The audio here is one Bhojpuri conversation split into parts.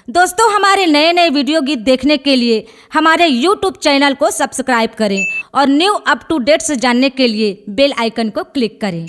दोस्तों, हमारे नए नए वीडियो गीत देखने के लिए हमारे YouTube चैनल को सब्सक्राइब करें और न्यू अप टू डेट्स जानने के लिए बेल आइकन को क्लिक करें।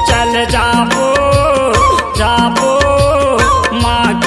चल जाबो जाबो माँ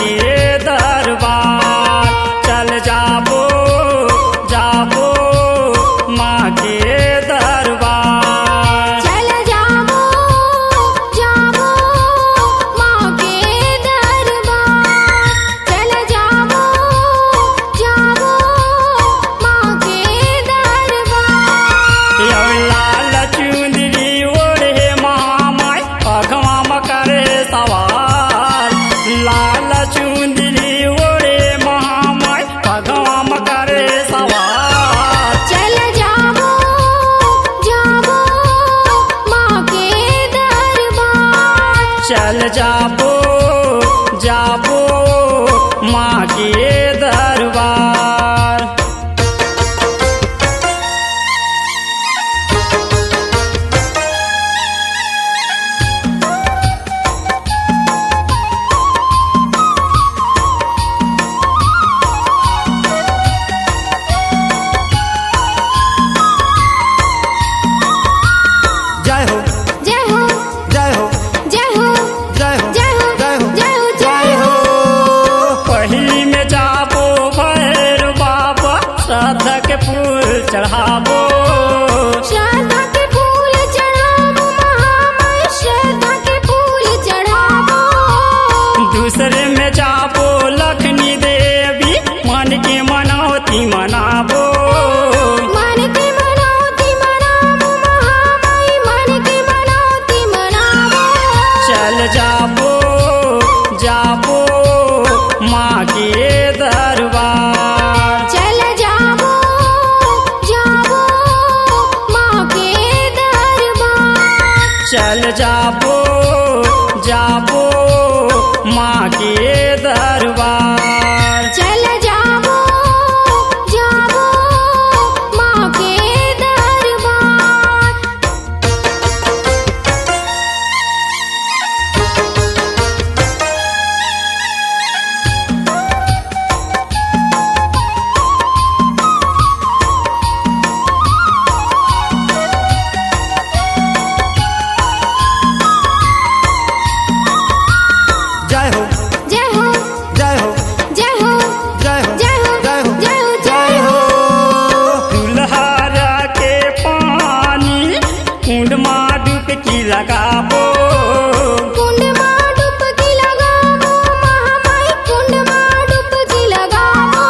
के दरबार। जय हो जय हो जय हो जय हो जय हो जय हो जय हो जय हो जय हो। पहिली में जाबो भैर बाबा श्रद्धा के फूल चढ़ाबो। श्रद्धा के फूल चढ़ाबो महामाई, श्रद्धा के फूल चढ़ाबो। दूसरे में जाबो लखनी देवी मन के मनौती मनाबो। मन के मनौती मनाबो महामाई, मन के मनौती मनाबो। चल जाबो जाबो माँ के दरबार। चल जाबो जाबो माँ के दरबार। चल जाबो जाबो माँ के दरबार। चल जाबो जाबो माँ के दरबार। जय हो जय हो जय हो जय हो जय हो जय हो जय हो जय हो जय हो। दुल्हारा के पानी कुंड माँ डुबकी लगाबो। कुंड माँ डुबकी लगाबो महामाई, कुंड माँ डुबकी लगाबो।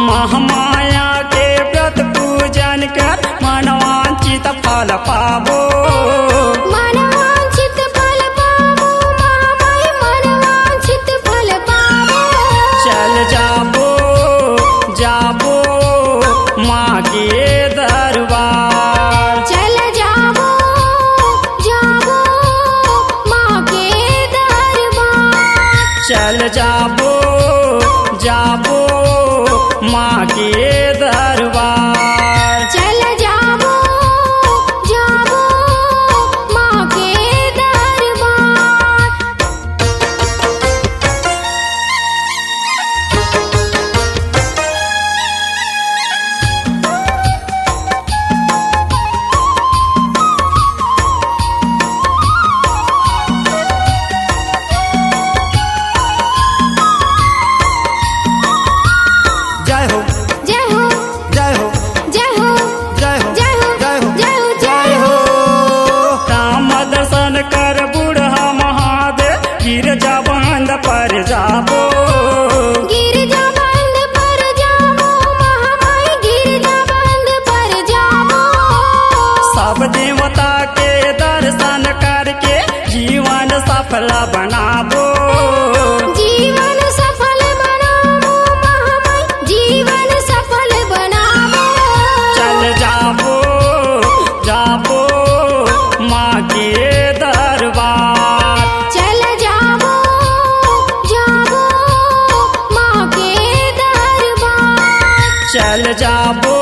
महामाया के व्रत पूजन कर मनवांचित फल पाबो। मनवांछित फल पाबो महामाई, मनवांछित फल पाबो। चल जाबो जाबो माँ के दरबार। चल जाबो जाबो माँ के दरबार। चल जाबो जाबो माँ के दरबार। चल जाबो जाबो माँ के दरबार। चल जाबो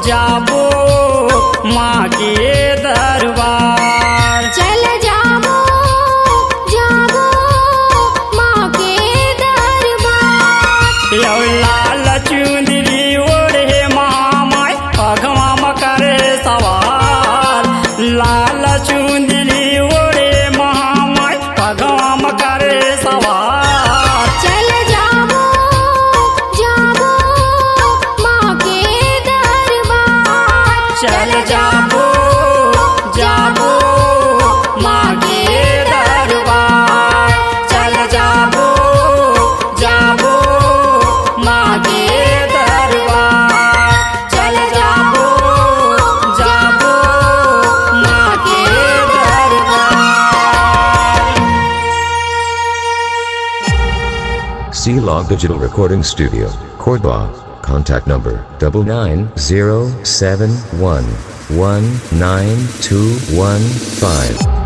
जाबो माँ के दरबार। चल जाबो जाबो माँ के दरबार। यो लाल चुंदरी ओढ़े महामाई पगवा करे सवार। लाल चुंदरी ओढ़े महामाई पगवा करे सवार। चल जाबो जाबो माँ के दरबार। चल जाबो जाबो माँ के दरबार। चल जाबो जाबो माँ के दरबार। चल जाबो जाबो माँ के दरबार। C-Log Digital Recording Studio, Cordoba. Contact number 99071192115.